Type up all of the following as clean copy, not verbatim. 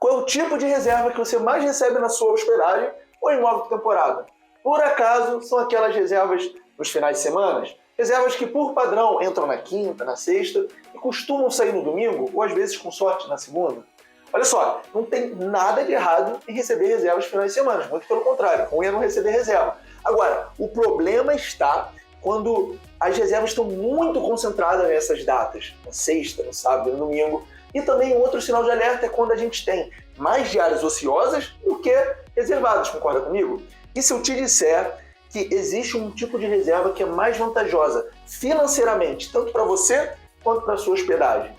Qual é o tipo de reserva que você mais recebe na sua hospedagem ou imóvel de temporada? Por acaso, são aquelas reservas nos finais de semana? Reservas que, por padrão, entram na quinta, na sexta e costumam sair no domingo ou, às vezes, com sorte, na segunda? Olha só, não tem nada de errado em receber reservas nos finais de semana, muito pelo contrário, ruim é não receber reserva. Agora, o problema está quando as reservas estão muito concentradas nessas datas, na sexta, no sábado, no domingo. E também outro sinal de alerta é quando a gente tem mais diárias ociosas do que reservadas, concorda comigo? E se eu te disser que existe um tipo de reserva que é mais vantajosa financeiramente, tanto para você quanto para a sua hospedagem?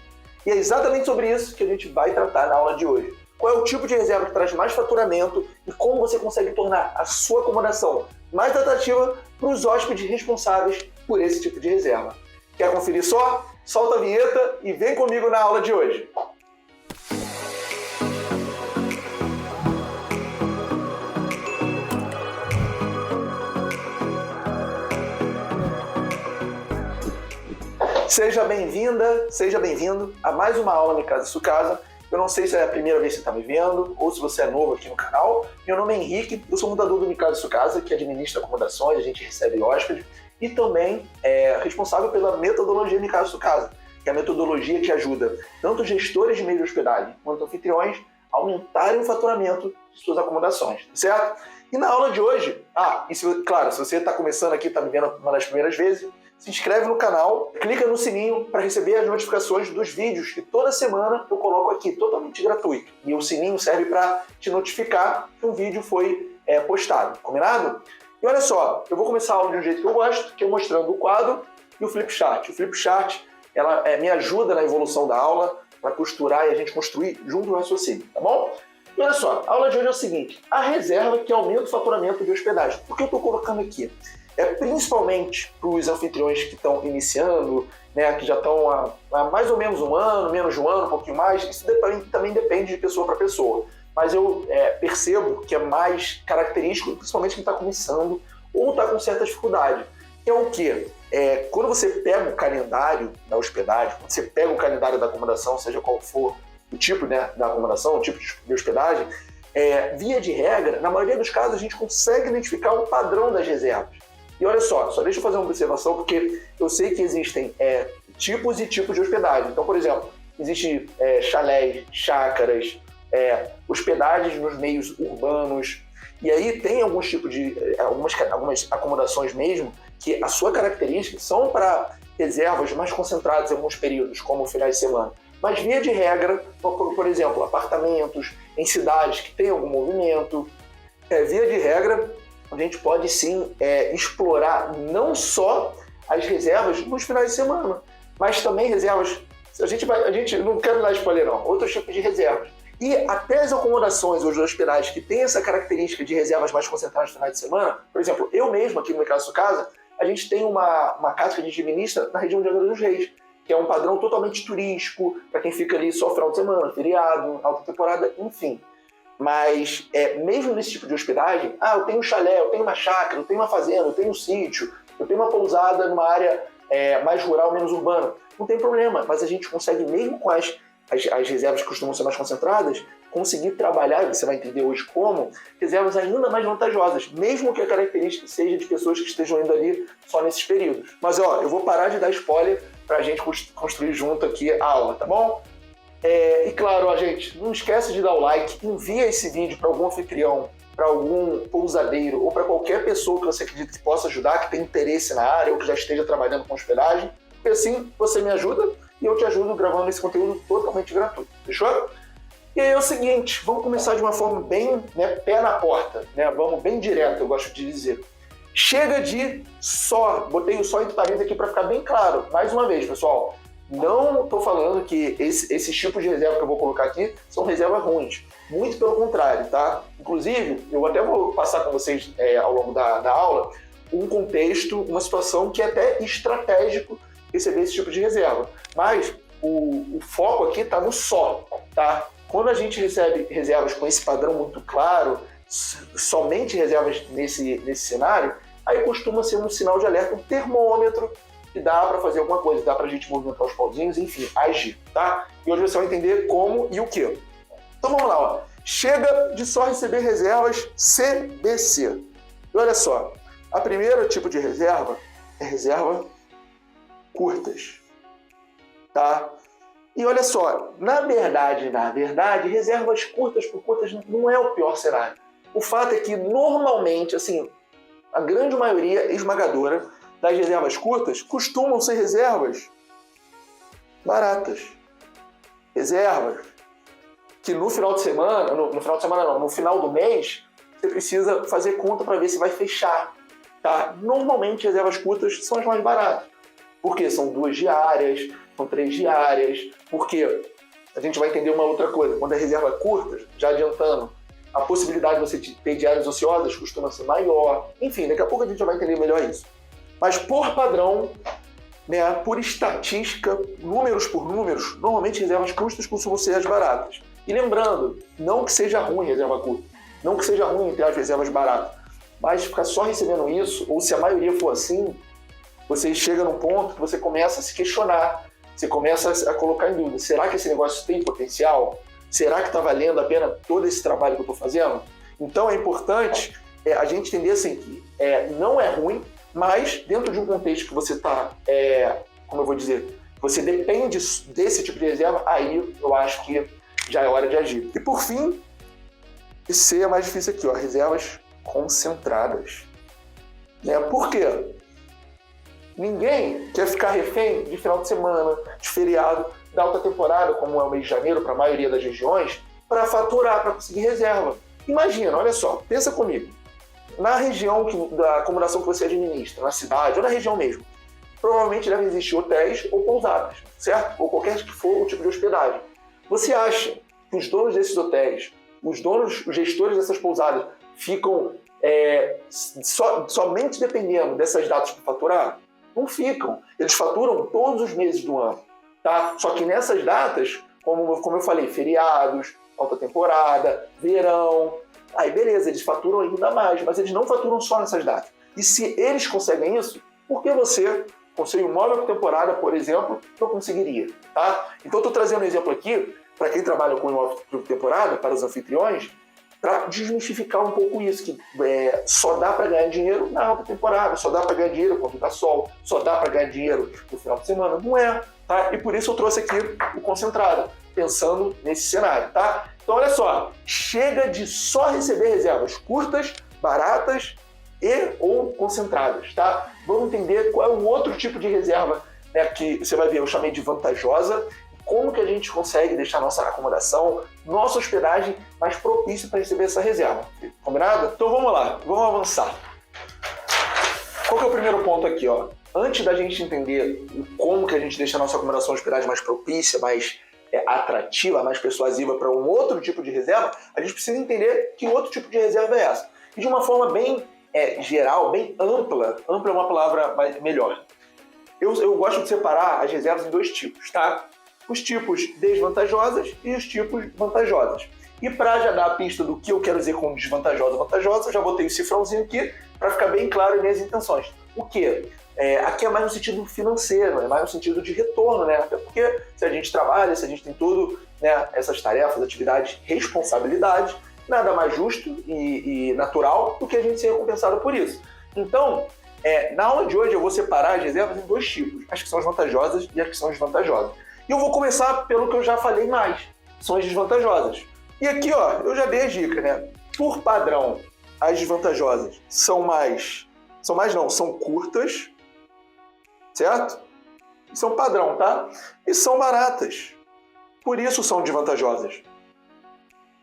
E é exatamente sobre isso que a gente vai tratar na aula de hoje. Qual é o tipo de reserva que traz mais faturamento e como você consegue tornar a sua acomodação mais atrativa para os hóspedes responsáveis por esse tipo de reserva. Quer conferir só? Solta a vinheta e vem comigo na aula de hoje. Seja bem-vinda, seja bem-vindo a mais uma aula Minha Casa Sua Casa. Eu não sei se é a primeira vez que você está me vendo ou se você é novo aqui no canal. Meu nome é Henrique, eu sou fundador do Minha Casa Sua Casa, que administra acomodações, a gente recebe hóspedes e também é responsável pela metodologia Minha Casa Sua Casa, que é a metodologia que ajuda tanto gestores de meio de hospedagem quanto anfitriões a aumentarem o faturamento de suas acomodações, certo? E na aula de hoje, claro, se você está começando aqui, está me vendo uma das primeiras vezes, se inscreve no canal, clica no sininho para receber as notificações dos vídeos que toda semana eu coloco aqui, totalmente gratuito. E o sininho serve para te notificar que um vídeo foi postado, combinado? E olha só, eu vou começar a aula de um jeito que eu gosto, que é mostrando o quadro e o flipchart. O flipchart ela me ajuda na evolução da aula para costurar e a gente construir junto o raciocínio, tá bom? E olha só, a aula de hoje é o seguinte, a reserva que aumenta o faturamento de hospedagem. Por que eu estou colocando aqui? É principalmente para os anfitriões que estão iniciando, né, que já estão há mais ou menos um ano, menos de um ano, um pouquinho mais. Isso também depende de pessoa para pessoa. Mas eu percebo que é mais característico, principalmente quem está começando ou está com certa dificuldade. Que é o quê? Quando você pega o calendário da hospedagem, quando você pega o calendário da acomodação, seja qual for o tipo, né, da acomodação, o tipo de hospedagem, via de regra, na maioria dos casos a gente consegue identificar o padrão das reservas. E olha só deixa eu fazer uma observação, porque eu sei que existem tipos e tipos de hospedagem. Então, por exemplo, existe chalés, chácaras, hospedagens nos meios urbanos, e aí tem alguns tipos de algumas acomodações mesmo que a sua característica são para reservas mais concentradas em alguns períodos, como finais de semana. Mas via de regra, por exemplo, apartamentos em cidades que tem algum movimento, via de regra, a gente pode sim explorar não só as reservas nos finais de semana, mas também reservas. A gente não quero dar spoiler não, outros tipos de reservas. E até as acomodações ou os hospedais que têm essa característica de reservas mais concentradas nos finais de semana, por exemplo, eu mesmo aqui no Minha Casa Sua Casa, a gente tem uma casa que a gente administra na região de Angra dos Reis, que é um padrão totalmente turístico, para quem fica ali só final de semana, feriado, alta temporada, enfim. Mas mesmo nesse tipo de hospedagem, eu tenho um chalé, eu tenho uma chácara, eu tenho uma fazenda, eu tenho um sítio, eu tenho uma pousada numa área mais rural, menos urbana. Não tem problema, mas a gente consegue, mesmo com as reservas que costumam ser mais concentradas, conseguir trabalhar, e você vai entender hoje como, reservas ainda mais vantajosas, mesmo que a característica seja de pessoas que estejam indo ali só nesses períodos. Mas eu vou parar de dar spoiler para a gente construir junto aqui a aula, tá bom? E claro, gente, não esquece de dar o like, envia esse vídeo para algum anfitrião, para algum pousadeiro ou para qualquer pessoa que você acredita que possa ajudar, que tem interesse na área ou que já esteja trabalhando com hospedagem, porque assim você me ajuda e eu te ajudo gravando esse conteúdo totalmente gratuito, fechou? E aí é o seguinte, vamos começar de uma forma bem, pé na porta, vamos bem direto, eu gosto de dizer. Chega de só, botei o só entre parênteses aqui para ficar bem claro, mais uma vez, pessoal. Não estou falando que esses tipos de reserva que eu vou colocar aqui são reservas ruins. Muito pelo contrário, tá? Inclusive, eu até vou passar com vocês ao longo da aula um contexto, uma situação que é até estratégico receber esse tipo de reserva. Mas o foco aqui está no só, tá? Quando a gente recebe reservas com esse padrão muito claro, somente reservas nesse cenário, aí costuma ser um sinal de alerta, um termômetro, que dá para fazer alguma coisa, dá para a gente movimentar os pauzinhos, enfim, agir, tá? E hoje você vai entender como e o que. Então vamos lá, ó. Chega de só receber reservas CBC. E olha só, a primeira tipo de reserva é reserva curtas, tá? E olha só, na verdade, reservas curtas por curtas não é o pior cenário. O fato é que, normalmente, assim, a grande maioria esmagadora das reservas curtas costumam ser reservas baratas. Reservas que no final de semana, no final do mês, você precisa fazer conta para ver se vai fechar, tá? Normalmente, reservas curtas são as mais baratas. Porque são 2 diárias, são 3 diárias, porque a gente vai entender uma outra coisa. Quando é reserva curta, já adiantando, a possibilidade de você ter diárias ociosas costuma ser maior. Enfim, daqui a pouco a gente já vai entender melhor isso. Mas por padrão, né, por estatística, números por números, normalmente reservas curtas costumam ser as baratas. E lembrando, não que seja ruim reserva curta, não que seja ruim ter as reservas baratas, mas ficar só recebendo isso, ou se a maioria for assim, você chega num ponto que você começa a se questionar, você começa a colocar em dúvida, será que esse negócio tem potencial? Será que está valendo a pena todo esse trabalho que eu estou fazendo? Então é importante a gente entender assim, que não é ruim, mas dentro de um contexto que você está, como eu vou dizer, você depende desse tipo de reserva, aí eu acho que já é hora de agir. E por fim, e C é mais difícil aqui, ó, reservas concentradas. Por quê? Ninguém quer ficar refém de final de semana, de feriado, da alta temporada, como é o mês de janeiro para a maioria das regiões, para faturar, para conseguir reserva. Imagina, olha só, pensa comigo. Na região da acomodação que você administra, na cidade ou na região mesmo, provavelmente devem existir hotéis ou pousadas, certo? Ou qualquer que for o tipo de hospedagem. Você acha que os donos desses hotéis, os gestores dessas pousadas, ficam somente dependendo dessas datas para faturar? Não ficam. Eles faturam todos os meses do ano, tá? Só que nessas datas, como eu falei, feriados, alta temporada, verão, aí beleza, eles faturam ainda mais, mas eles não faturam só nessas datas. E se eles conseguem isso, por que você, com seu imóvel por temporada, por exemplo, não conseguiria, tá? Então eu estou trazendo um exemplo aqui, para quem trabalha com imóvel por temporada, para os anfitriões, para desmistificar um pouco isso, que só dá para ganhar dinheiro na alta temporada, só dá para ganhar dinheiro quando dá sol, só dá para ganhar dinheiro no final de semana. Não é, tá? E por isso eu trouxe aqui o concentrado, pensando nesse cenário, tá? Então olha só, chega de só receber reservas curtas, baratas e ou concentradas, tá? Vamos entender qual é um outro tipo de reserva, né, que você vai ver, eu chamei de vantajosa. Como que a gente consegue deixar nossa acomodação, nossa hospedagem mais propícia para receber essa reserva. Combinado? Então vamos lá, vamos avançar. Qual que é o primeiro ponto aqui, ó? Antes da gente entender como que a gente deixa a nossa acomodação e hospedagem mais propícia, mais atrativa, mais persuasiva para um outro tipo de reserva, a gente precisa entender que outro tipo de reserva é essa. E de uma forma bem geral, bem ampla é uma palavra melhor. Eu gosto de separar as reservas em 2 tipos, tá? Os tipos desvantajosas e os tipos vantajosas. E para já dar a pista do que eu quero dizer com desvantajosa e vantajosa, eu já botei o cifrãozinho aqui para ficar bem claro as minhas intenções. O quê? Aqui é mais no sentido financeiro, é mais no sentido de retorno, né? Até porque se a gente trabalha, se a gente tem tudo, né, essas tarefas, atividades, responsabilidades, nada mais justo e natural do que a gente ser recompensado por isso. Então, na aula de hoje eu vou separar as reservas em 2 tipos, as que são as vantajosas e as que são desvantajosas. E eu vou começar pelo que eu já falei mais, são as desvantajosas. E aqui, ó, eu já dei a dica, né? Por padrão, as desvantajosas são curtas, certo? São padrão, tá? E são baratas. Por isso são desvantajosas.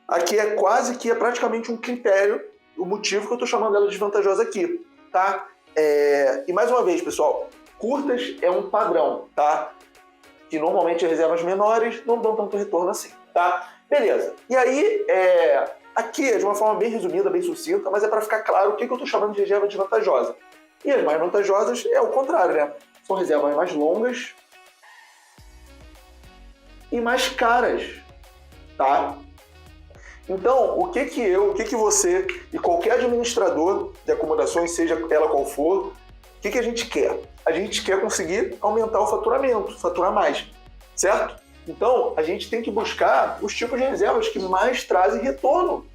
Aqui é praticamente um critério, o motivo que eu tô chamando ela de desvantajosa aqui, tá? E mais uma vez, pessoal, curtas é um padrão, tá? Que normalmente as reservas menores não dão tanto retorno assim, tá? Beleza. E aí, aqui é de uma forma bem resumida, bem sucinta, mas é para ficar claro o que eu estou chamando de reserva desvantajosa. E as mais vantajosas é o contrário, né? São reservas mais longas e mais caras, tá? Então, o que você e qualquer administrador de acomodações, seja ela qual for, o que a gente quer? A gente quer conseguir aumentar o faturamento, faturar mais, certo? Então, a gente tem que buscar os tipos de reservas que mais trazem retorno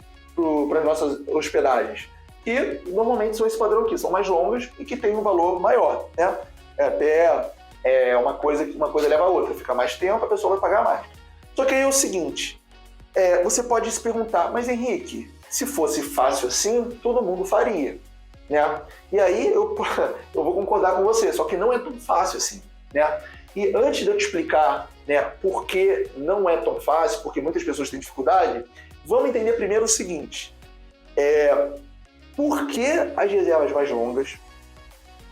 para as nossas hospedagens. E, normalmente, são esse padrão aqui, são mais longas e que têm um valor maior, né? Até uma coisa leva a outra, fica mais tempo, a pessoa vai pagar mais. Só que aí é o seguinte, você pode se perguntar, mas Henrique, se fosse fácil assim, todo mundo faria, né? E aí eu vou concordar com você, só que não é tão fácil assim, né? E antes de eu te explicar, né, por que não é tão fácil, porque muitas pessoas têm dificuldade, vamos entender primeiro o seguinte, por que as reservas mais longas,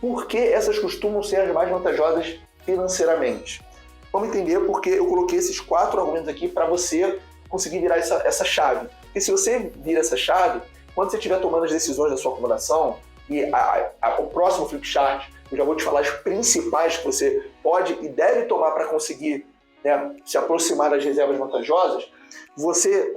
por que essas costumam ser as mais vantajosas financeiramente? Vamos entender porque eu coloquei esses 4 argumentos aqui para você conseguir virar essa chave. Porque se você vira essa chave, quando você estiver tomando as decisões da sua acomodação, e o próximo flip chart, eu já vou te falar as principais que você pode e deve tomar para conseguir, né, se aproximar das reservas vantajosas,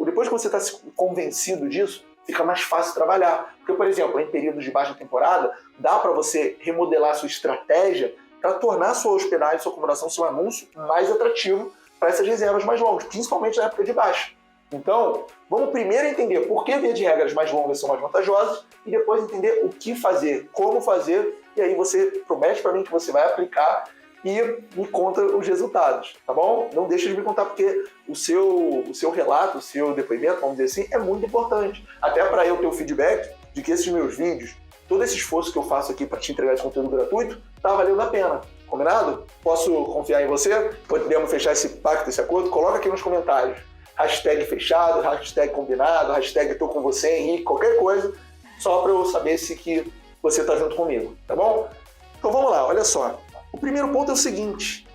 depois que você está convencido disso, fica mais fácil trabalhar. Porque, por exemplo, em períodos de baixa temporada, dá para você remodelar a sua estratégia para tornar a sua hospedagem, sua acomodação, seu anúncio mais atrativo para essas reservas mais longas, principalmente na época de baixa. Então, vamos primeiro entender por que, via de regra, as mais longas são mais vantajosas e depois entender o que fazer, como fazer, e aí você promete para mim que você vai aplicar e me conta os resultados, tá bom? Não deixa de me contar, porque o seu relato, o seu depoimento, vamos dizer assim, é muito importante. Até para eu ter o feedback de que esses meus vídeos, todo esse esforço que eu faço aqui para te entregar esse conteúdo gratuito, tá valendo a pena. Combinado? Posso confiar em você? Podemos fechar esse pacto, esse acordo? Coloca aqui nos comentários. Hashtag fechado, hashtag combinado, hashtag tô com você, Henrique, qualquer coisa, só para eu saber que você tá junto comigo, tá bom? Então vamos lá, olha só. O primeiro ponto é o seguinte,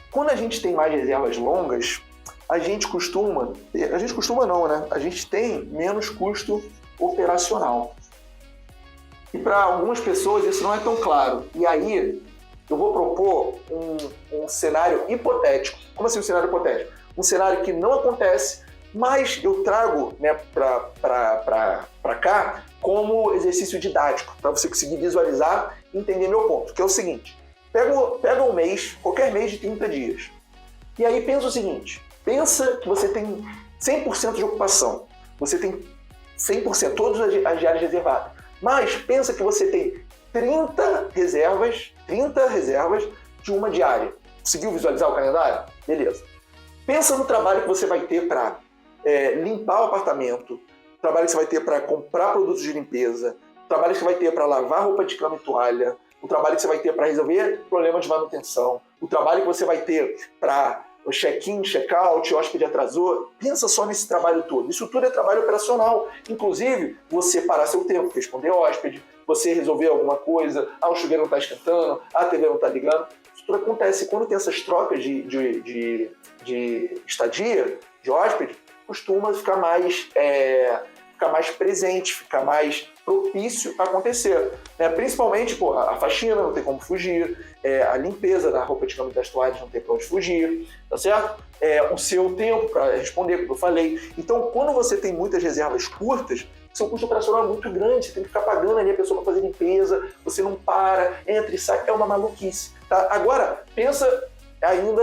quando a gente tem mais reservas longas, a gente tem menos custo operacional. E para algumas pessoas isso não é tão claro. E aí eu vou propor um cenário hipotético. Como assim um cenário hipotético? Um cenário que não acontece, mas eu trago, né, para cá como exercício didático, para você conseguir visualizar e entender meu ponto, que é o seguinte. Pega um mês, qualquer mês de 30 dias. E aí pensa o seguinte, pensa que você tem 100% de ocupação. Você tem 100%, todas as diárias reservadas. Mas pensa que você tem 30 reservas de uma diária. Conseguiu visualizar o calendário? Beleza. Pensa no trabalho que você vai ter para limpar o apartamento, o trabalho que você vai ter para comprar produtos de limpeza, o trabalho que você vai ter para lavar roupa de cama e toalha, o trabalho que você vai ter para resolver problemas de manutenção, o trabalho que você vai ter para o check-in, check-out, hóspede atrasou. Pensa só nesse trabalho todo. Isso tudo é trabalho operacional. Inclusive, você parar seu tempo, responder hóspede, você resolver alguma coisa, o chuveiro não está esquentando, a TV não está ligando. Isso tudo acontece. Quando tem essas trocas de estadia, de hóspede, costuma ficar mais presente, ficar mais propício a acontecer. Né? Principalmente, a faxina não tem como fugir, a limpeza da roupa de cama e das toalhas não tem para onde fugir, tá certo? O seu tempo para responder, como eu falei. Então, quando você tem muitas reservas curtas, seu custo operacional é muito grande, você tem que ficar pagando ali a pessoa para fazer limpeza, você não para, entra e sai, é uma maluquice. Tá? Agora, pensa ainda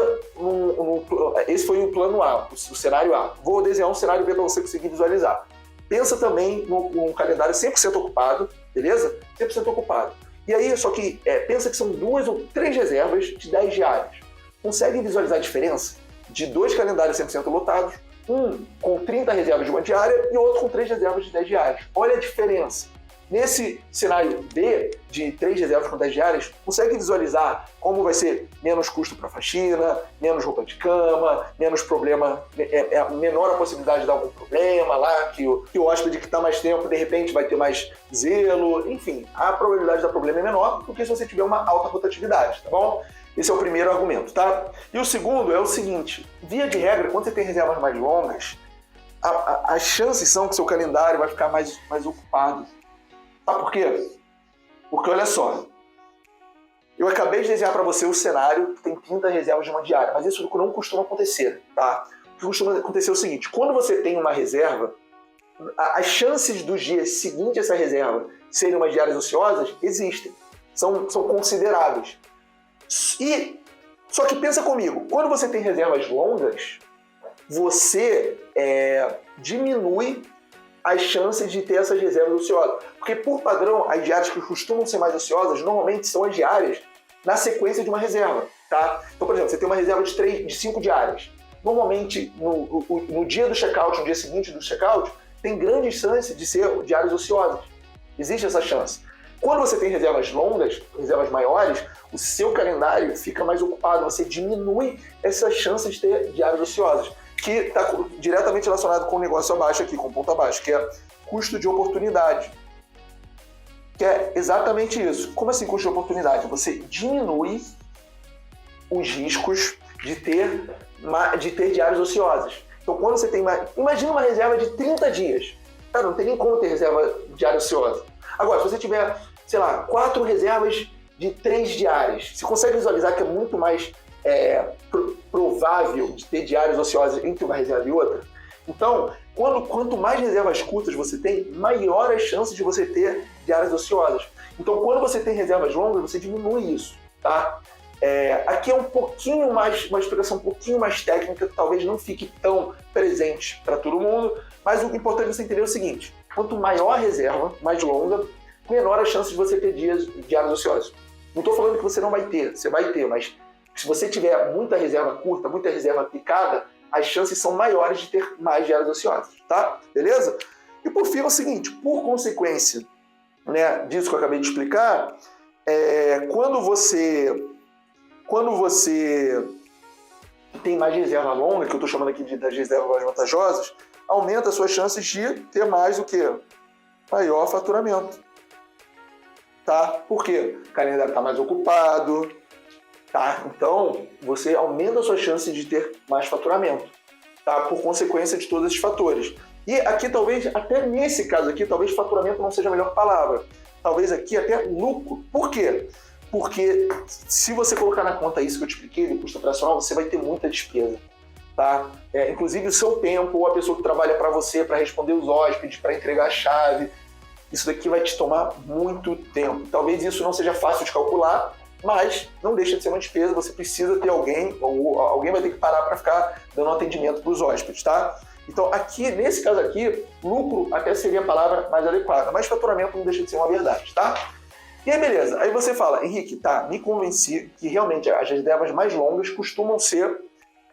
esse foi o plano A, o cenário A. Vou desenhar um cenário B para você conseguir visualizar. Pensa também num calendário 100% ocupado, beleza? 100% ocupado. E aí, só que pensa que são 2 ou 3 reservas de 10 diárias. Consegue visualizar a diferença de 2 calendários 100% lotados, um com 30 reservas de uma diária e outro com 3 reservas de 10 diárias? Olha a diferença. Nesse cenário B, de 3 reservas com 10 diárias, consegue visualizar como vai ser menos custo para faxina, menos roupa de cama, menos problema, menor a possibilidade de dar algum problema lá, que o hóspede que está mais tempo, de repente, vai ter mais zelo, enfim, a probabilidade de dar problema é menor do que se você tiver uma alta rotatividade, tá bom? Esse é o primeiro argumento, tá? E o segundo é o seguinte, via de regra, quando você tem reservas mais longas, as chances são que seu calendário vai ficar mais ocupado. Sabe por quê? Porque olha só, eu acabei de desenhar para você o cenário que tem 30 reservas de uma diária, mas isso não costuma acontecer, tá? O que costuma acontecer é o seguinte, quando você tem uma reserva, as chances dos dias seguintes a essa reserva serem umas diárias ociosas existem, são consideráveis. Só que pensa comigo, quando você tem reservas longas, você diminui as chances de ter essas reservas ociosas. Porque, por padrão, as diárias que costumam ser mais ociosas, normalmente são as diárias na sequência de uma reserva, tá? Então, por exemplo, você tem uma reserva de 5 diárias. Normalmente, no dia do check-out, no dia seguinte do check-out, tem grandes chances de ser diárias ociosas. Existe essa chance. Quando você tem reservas longas, reservas maiores, o seu calendário fica mais ocupado, você diminui essas chances de ter diárias ociosas, que está diretamente relacionado com o negócio abaixo aqui, com o ponto abaixo, que é custo de oportunidade. Que é exatamente isso. Como assim custo de oportunidade? Você diminui os riscos de ter diárias ociosas. Então, quando você tem imagina uma reserva de 30 dias. Cara, não tem nem como ter reserva diária ociosa. Agora, se você tiver, sei lá, 4 reservas de 3 diárias, você consegue visualizar que é muito mais provável de ter diárias ociosas entre uma reserva e outra? Então, quanto mais reservas curtas você tem, maior as chances de você ter diárias ociosas. Então, quando você tem reservas longas, você diminui isso, tá? Aqui é um pouquinho mais, uma explicação um pouquinho mais técnica, que talvez não fique tão presente para todo mundo, mas o importante é você entender o seguinte: quanto maior a reserva, mais longa, menor a chance de você ter diárias ociosas. Não estou falando que você não vai ter, você vai ter, mas se você tiver muita reserva curta, muita reserva picada, as chances são maiores de ter mais diárias ociosas, tá? Beleza? E por fim é o seguinte, por consequência, né, disso que eu acabei de explicar, quando você tem mais reserva longa, que eu estou chamando aqui das reservas mais vantajosas, aumenta as suas chances de ter mais o quê? Maior faturamento. Tá? Por quê? O calendário está mais ocupado, tá? Então, você aumenta as suas chances de ter mais faturamento, tá? Por consequência de todos esses fatores. E aqui, talvez, até nesse caso aqui, talvez faturamento não seja a melhor palavra. Talvez aqui até lucro. Por quê? Porque se você colocar na conta isso que eu te expliquei, do custo operacional, você vai ter muita despesa, tá? Inclusive o seu tempo, ou a pessoa que trabalha para você, para responder os hóspedes, para entregar a chave, isso daqui vai te tomar muito tempo. Talvez isso não seja fácil de calcular, mas não deixa de ser uma despesa, você precisa ter alguém, ou alguém vai ter que parar para ficar dando atendimento para os hóspedes, tá? Então aqui, nesse caso aqui, lucro até seria a palavra mais adequada, mas faturamento não deixa de ser uma verdade, tá? E aí, beleza. Aí você fala, Henrique, tá, me convenci que realmente as reservas mais longas costumam ser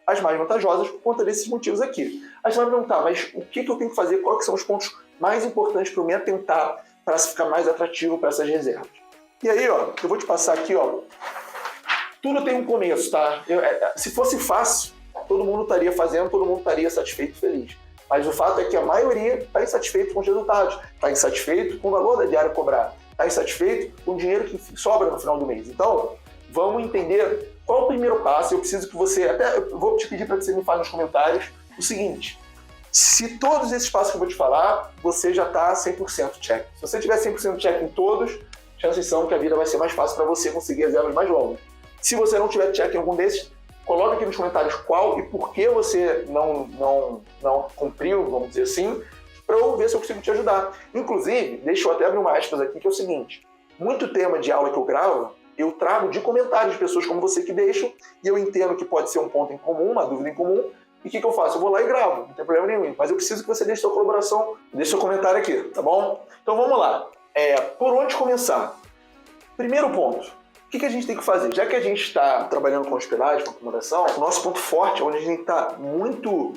as mais vantajosas por conta desses motivos aqui. Aí você vai perguntar, mas o que eu tenho que fazer? Quais são os pontos mais importantes para eu me atentar para ficar mais atrativo para essas reservas? E aí, ó, eu vou te passar aqui, ó. Tudo tem um começo, tá? Se fosse fácil, todo mundo estaria fazendo, todo mundo estaria satisfeito e feliz. Mas o fato é que a maioria está insatisfeito com os resultados, está insatisfeito com o valor da diária cobrada, está insatisfeito com o dinheiro que sobra no final do mês. Então, vamos entender qual é o primeiro passo. Eu preciso que você, até eu vou te pedir para que você me fale nos comentários o seguinte: se todos esses passos que eu vou te falar, você já está 100% check. Se você tiver 100% check em todos, chances são que a vida vai ser mais fácil para você conseguir as reservas mais longas. Se você não tiver check em algum desses, coloque aqui nos comentários qual e por que você não cumpriu, vamos dizer assim, para eu ver se eu consigo te ajudar. Inclusive, deixa eu até abrir uma aspas aqui, que é o seguinte: muito tema de aula que eu gravo, eu trago de comentários de pessoas como você que deixam, e eu entendo que pode ser um ponto em comum, uma dúvida em comum, e o que eu faço? Eu vou lá e gravo, não tem problema nenhum. Mas eu preciso que você deixe sua colaboração, deixe seu comentário aqui, tá bom? Então vamos lá. Por onde começar? Primeiro ponto. O que a gente tem que fazer? Já que a gente está trabalhando com hospedagem, com acomodação, o nosso ponto forte, onde a gente está muito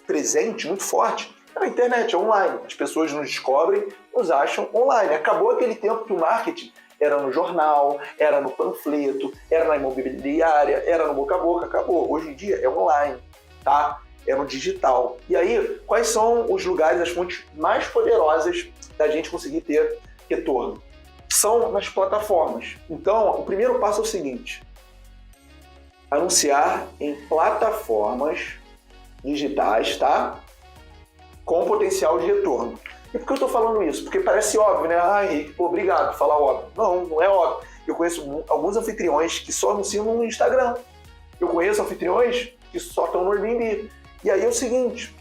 presente, muito forte, é na internet, é online. As pessoas nos descobrem, nos acham online. Acabou aquele tempo que o marketing era no jornal, era no panfleto, era na imobiliária, era no boca a boca, acabou. Hoje em dia é online, tá? É no digital. E aí, quais são os lugares, as fontes mais poderosas da gente conseguir ter retorno? São nas plataformas. Então, o primeiro passo é o seguinte: anunciar em plataformas digitais, tá? Com potencial de retorno. E por que eu estou falando isso? Porque parece óbvio, né? Ah, Henrique, pô, obrigado por falar óbvio. Não é óbvio. Eu conheço alguns anfitriões que só anunciam no Instagram. Eu conheço anfitriões que só estão no Airbnb. E aí é o seguinte: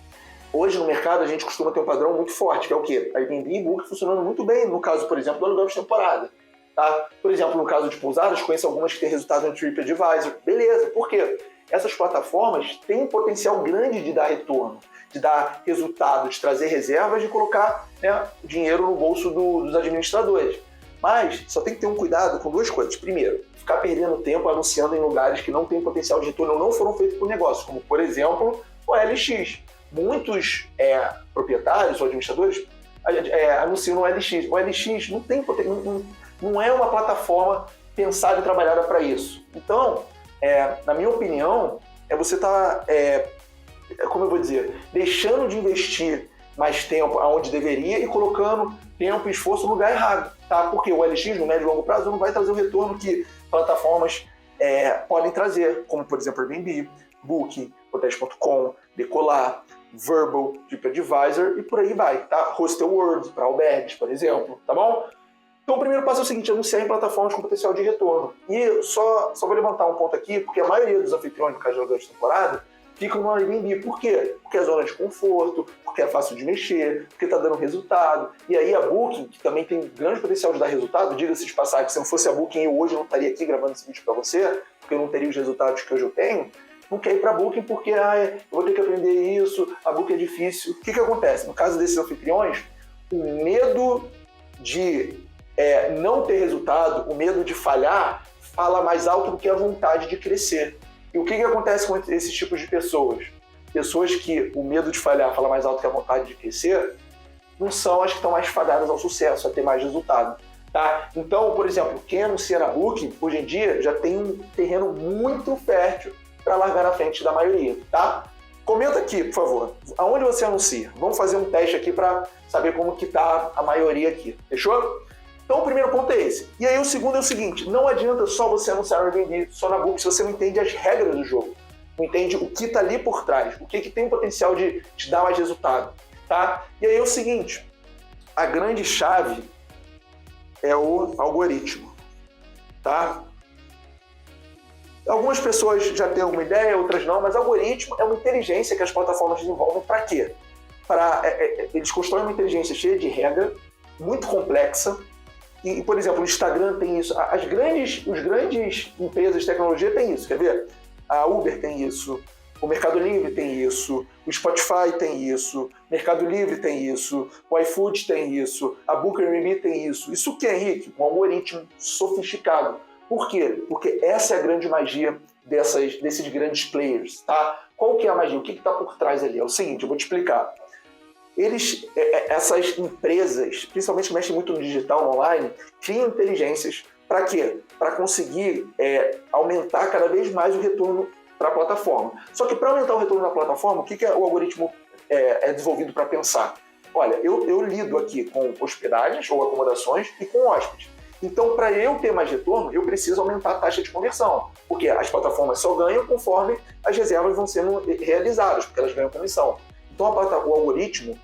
hoje no mercado a gente costuma ter um padrão muito forte, que é o quê? Airbnb e Booking funcionando muito bem, no caso, por exemplo, do aluguel de temporada. Tá? Por exemplo, no caso de pousadas, conheço algumas que têm resultado no TripAdvisor. Beleza, por quê? Essas plataformas têm um potencial grande de dar retorno, de dar resultado, de trazer reservas, de colocar, né, dinheiro no bolso dos administradores. Mas só tem que ter um cuidado com duas coisas. Primeiro, ficar perdendo tempo anunciando em lugares que não têm potencial de retorno ou não foram feitos por negócio, como, por exemplo, o LX. Muitos proprietários ou administradores anunciam no LX. O LX não é uma plataforma pensada e trabalhada para isso. Então, na minha opinião, você está, como eu vou dizer, deixando de investir mais tempo aonde deveria e colocando tempo e esforço no lugar errado, tá? Porque o LX, no médio e longo prazo, não vai trazer o retorno que plataformas podem trazer, como, por exemplo, Airbnb, Booking, Hotels.com, Decolar, Vrbo, TripAdvisor e por aí vai, tá? Hostelworld, para albergues, por exemplo, tá bom? Então, o primeiro passo é o seguinte, anunciar em plataformas com potencial de retorno. E só vou levantar um ponto aqui, porque a maioria dos anfitriões, no caso de aluguel de temporada, ficam no Airbnb. Por quê? Porque é zona de conforto, porque é fácil de mexer, porque está dando resultado. E aí a Booking, que também tem grande potencial de dar resultado, diga-se de passagem, que se não fosse a Booking, eu hoje não estaria aqui gravando esse vídeo para você, porque eu não teria os resultados que hoje eu tenho, não quer ir para a Booking porque eu vou ter que aprender isso, a Booking é difícil. O que acontece? No caso desses anfitriões, o medo de não ter resultado, o medo de falhar, fala mais alto do que a vontade de crescer. E o que acontece com esses tipos de pessoas? Pessoas que o medo de falhar fala mais alto que a vontade de crescer, não são as que estão mais fadadas ao sucesso, a ter mais resultado. Tá? Então, por exemplo, quem anuncia na Booking, hoje em dia, já tem um terreno muito fértil para largar na frente da maioria. Tá? Comenta aqui, por favor, aonde você anuncia. Vamos fazer um teste aqui para saber como que está a maioria aqui. Fechou? Então o primeiro ponto é esse. E aí o segundo é o seguinte, não adianta só você anunciar no Airbnb, só na Booking, se você não entende as regras do jogo. Não entende o que está ali por trás, o que tem o potencial de te dar mais resultado. Tá? E aí é o seguinte, a grande chave é o algoritmo. Tá? Algumas pessoas já têm alguma ideia, outras não, mas algoritmo é uma inteligência que as plataformas desenvolvem para quê? Eles constroem uma inteligência cheia de regra, muito complexa. E, por exemplo, o Instagram tem isso, os grandes empresas de tecnologia têm isso, quer ver? A Uber tem isso, o Mercado Livre tem isso, o Spotify tem isso, o Mercado Livre tem isso, o iFood tem isso, a Booking tem isso. Isso o que, Henrique? Um algoritmo sofisticado. Por quê? Porque essa é a grande magia desses grandes players, tá? Qual que é a magia? O que está por trás ali? É o seguinte, eu vou te explicar. Essas empresas, principalmente que mexem muito no digital, no online, criam inteligências para quê? Para conseguir aumentar cada vez mais o retorno para a plataforma. Só que para aumentar o retorno da plataforma, o que o algoritmo é desenvolvido para pensar? Olha, eu lido aqui com hospedagens ou acomodações e com hóspedes. Então, para eu ter mais retorno, eu preciso aumentar a taxa de conversão, porque as plataformas só ganham conforme as reservas vão sendo realizadas, porque elas ganham comissão. Então, o algoritmo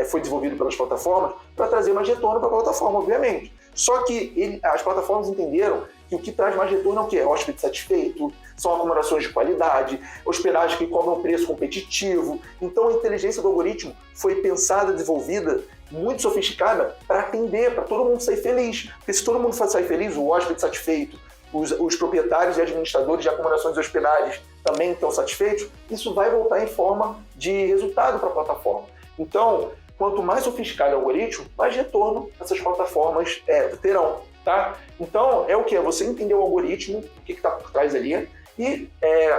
foi desenvolvido pelas plataformas para trazer mais retorno para a plataforma, obviamente. Só que as plataformas entenderam que o que traz mais retorno é o quê? Hóspede satisfeito, são acomodações de qualidade, hospedagens que cobram preço competitivo. Então, a inteligência do algoritmo foi pensada, desenvolvida, muito sofisticada para atender, para todo mundo sair feliz. Porque se todo mundo sair feliz, o hóspede satisfeito, os proprietários e administradores de acomodações e hospedagens também estão satisfeitos, isso vai voltar em forma de resultado para a plataforma. Então, quanto mais sofisticado é o algoritmo, mais retorno essas plataformas terão. Tá? Então, é o que? É você entender o algoritmo, o que está por trás ali, e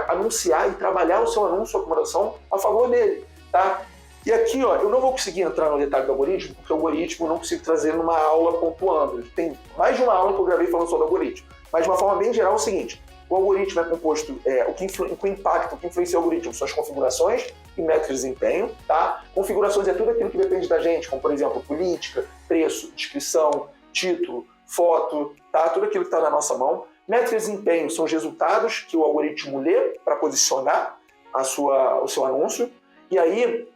anunciar e trabalhar o seu anúncio, a acomodação, a favor dele. Tá? E aqui, ó, eu não vou conseguir entrar no detalhe do algoritmo, porque o algoritmo eu não consigo trazer numa aula pontuando. Tem mais de uma aula que eu gravei falando sobre o algoritmo. Mas de uma forma bem geral é o seguinte, o algoritmo é composto, o que impacta, o que influencia o algoritmo são as configurações e métricas de desempenho, tá? Configurações é tudo aquilo que depende da gente, como por exemplo, política, preço, descrição, título, foto, tá? Tudo aquilo que está na nossa mão. Métricas de desempenho são os resultados que o algoritmo lê para posicionar o seu anúncio. E aí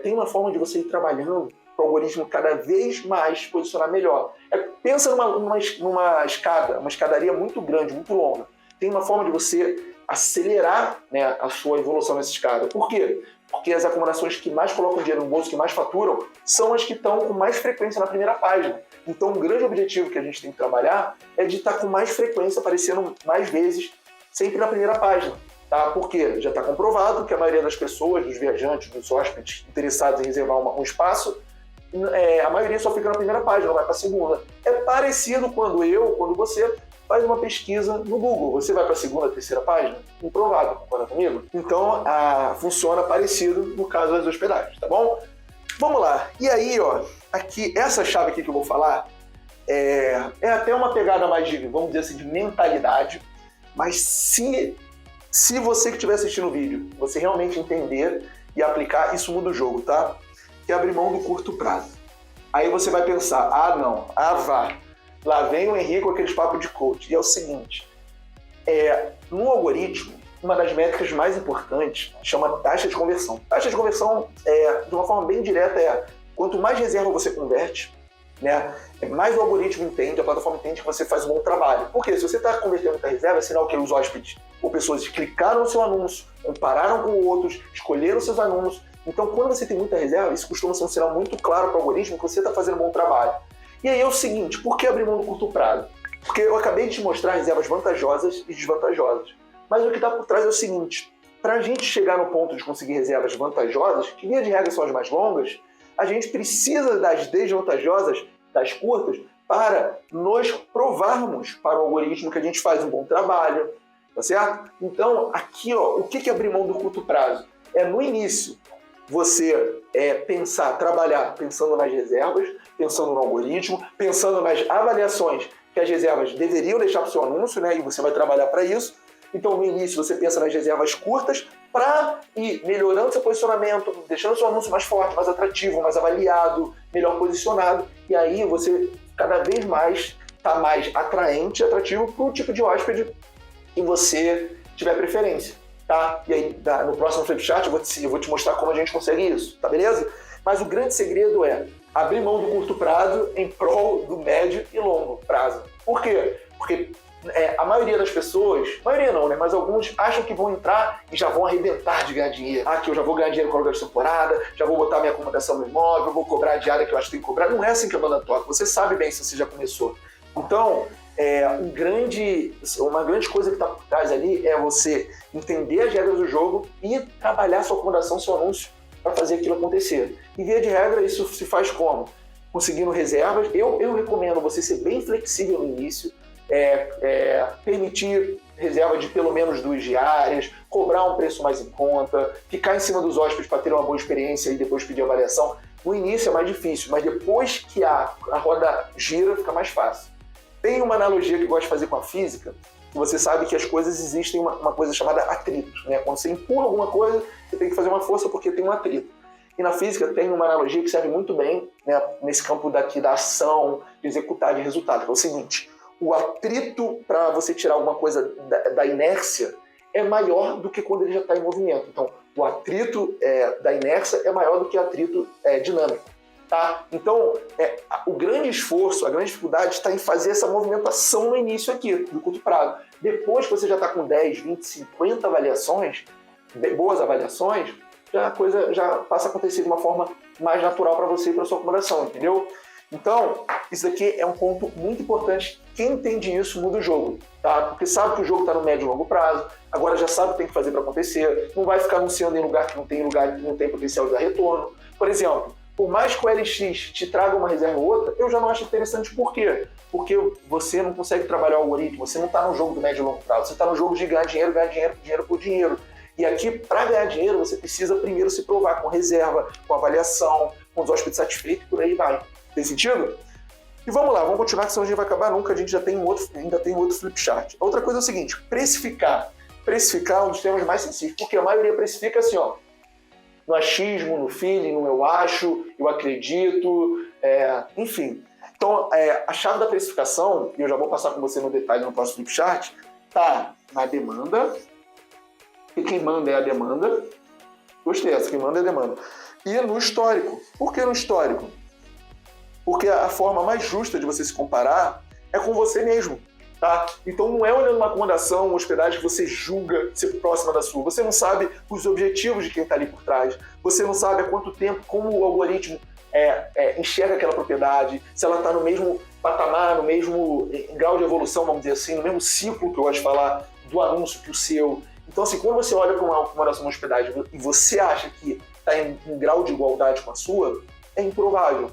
tem uma forma de você ir trabalhando para o algoritmo cada vez mais posicionar melhor. Pensa numa escada, uma escadaria muito grande, muito longa. Tem uma forma de você acelerar, né, a sua evolução nessa escada. Por quê? porque as acomodações que mais colocam dinheiro no bolso, que mais faturam, são as que estão com mais frequência na primeira página. Então, um grande objetivo que a gente tem que trabalhar é de estar com mais frequência, aparecendo mais vezes, sempre na primeira página. Tá? Porque já está comprovado que a maioria das pessoas, dos viajantes, dos hóspedes interessados em reservar um espaço, a maioria só fica na primeira página, não vai para a segunda. É parecido quando você faz uma pesquisa no Google. Você vai para a segunda, terceira página? Improvável, concorda comigo? Então, funciona parecido no caso das hospedagens, tá bom? Vamos lá. E aí, ó, aqui, essa chave aqui que eu vou falar é até uma pegada mais de, vamos dizer assim, de mentalidade, mas se você que estiver assistindo o vídeo, você realmente entender e aplicar, isso muda o jogo, tá? Que é abrir mão do curto prazo. Aí você vai pensar, lá vem o Henrique com aqueles papos de coach. E é o seguinte, no algoritmo, uma das métricas mais importantes chama taxa de conversão. Taxa de conversão, de uma forma bem direta, quanto mais reserva você converte, né, mais o algoritmo entende, a plataforma entende que você faz um bom trabalho. Porque se você está convertendo muita reserva, é sinal que os hóspedes ou pessoas clicaram no seu anúncio, compararam com outros, escolheram seus anúncios. Então, quando você tem muita reserva, isso costuma ser um sinal muito claro para o algoritmo que você está fazendo um bom trabalho. E aí é o seguinte, por que abrir mão do curto prazo? Porque eu acabei de te mostrar reservas vantajosas e desvantajosas. Mas o que está por trás é o seguinte, para a gente chegar no ponto de conseguir reservas vantajosas, que via de regra são as mais longas, a gente precisa das desvantajosas, das curtas, para nos provarmos para o algoritmo que a gente faz um bom trabalho, tá certo? Então, aqui, ó, o que é abrir mão do curto prazo? É no início, você trabalhar pensando nas reservas, pensando no algoritmo, pensando nas avaliações que as reservas deveriam deixar para o seu anúncio, né? E você vai trabalhar para isso. Então, no início, você pensa nas reservas curtas para ir melhorando seu posicionamento, deixando seu anúncio mais forte, mais atrativo, mais avaliado, melhor posicionado. E aí você cada vez mais está mais atraente, atrativo para o tipo de hóspede que você tiver preferência. Tá? E aí, no próximo Flipchart, eu vou te mostrar como a gente consegue isso, tá beleza? Mas o grande segredo é abrir mão do curto prazo em prol do médio e longo prazo. Por quê? Porque a maioria das pessoas, maioria não, né? Mas alguns acham que vão entrar e já vão arrebentar de ganhar dinheiro. Que eu já vou ganhar dinheiro com a aluguel de temporada, já vou botar minha acomodação no imóvel, vou cobrar a diária que eu acho que tem que cobrar. Não é assim que a banda toca. Você sabe bem se você já começou. Então, uma grande coisa que está por trás ali é você entender as regras do jogo e trabalhar sua acomodação, seu anúncio, para fazer aquilo acontecer. E via de regra, isso se faz como? Conseguindo reservas. Eu recomendo você ser bem flexível no início, permitir reserva de pelo menos 2 diárias, cobrar um preço mais em conta, ficar em cima dos hóspedes para ter uma boa experiência e depois pedir avaliação. No início é mais difícil, mas depois que a roda gira, fica mais fácil. Tem uma analogia que eu gosto de fazer com a física, que você sabe que as coisas existem uma coisa chamada atrito, né? Quando você empurra alguma coisa, você tem que fazer uma força porque tem um atrito. E na física tem uma analogia que serve muito bem, né, nesse campo daqui da ação, de executar, de resultado, que é o seguinte: o atrito para você tirar alguma coisa da inércia é maior do que quando ele já está em movimento. Então, o atrito da inércia é maior do que o atrito dinâmico. Tá? Então, o grande esforço, a grande dificuldade está em fazer essa movimentação no início aqui, do curto prazo. Depois que você já está com 10, 20, 50 avaliações, boas avaliações, a coisa já passa a acontecer de uma forma mais natural para você e para sua acomodação, entendeu? Então, isso aqui é um ponto muito importante. Quem entende isso muda o jogo, tá? Porque sabe que o jogo está no médio e longo prazo, agora já sabe o que tem que fazer para acontecer, não vai ficar anunciando em lugar que não tem potencial de dar retorno. Por exemplo, por mais que o LX te traga uma reserva ou outra, eu já não acho interessante. Por quê? Porque você não consegue trabalhar o algoritmo, você não está no jogo do médio e longo prazo, você está no jogo de ganhar dinheiro por dinheiro. E aqui, para ganhar dinheiro, você precisa primeiro se provar com reserva, com avaliação, com os hóspedes satisfeitos e por aí vai. Tem sentido? E vamos lá, vamos continuar, que senão a gente vai acabar nunca, a gente já tem ainda tem outro Flipchart. Outra coisa é o seguinte, precificar. Precificar é um dos temas mais sensíveis, porque a maioria precifica assim, ó, no achismo, no feeling, no eu acho, eu acredito, enfim. Então, a chave da precificação, e eu já vou passar com você no detalhe no próximo Flipchart, tá na demanda, e quem manda é a demanda. Gostei dessa, quem manda é a demanda. E no histórico. Por que no histórico? Porque a forma mais justa de você se comparar é com você mesmo. tá? Então não é olhando uma acomodação, uma hospedagem que você julga ser próxima da sua. Você não sabe os objetivos de quem está ali por trás. Você não sabe há quanto tempo, como o algoritmo enxerga aquela propriedade, se ela está no mesmo patamar, no mesmo grau de evolução, vamos dizer assim, no mesmo ciclo que eu gosto de falar do anúncio que o seu. Então, assim, quando você olha para uma acomodação, uma hospedagem e você acha que está em grau de igualdade com a sua, é improvável.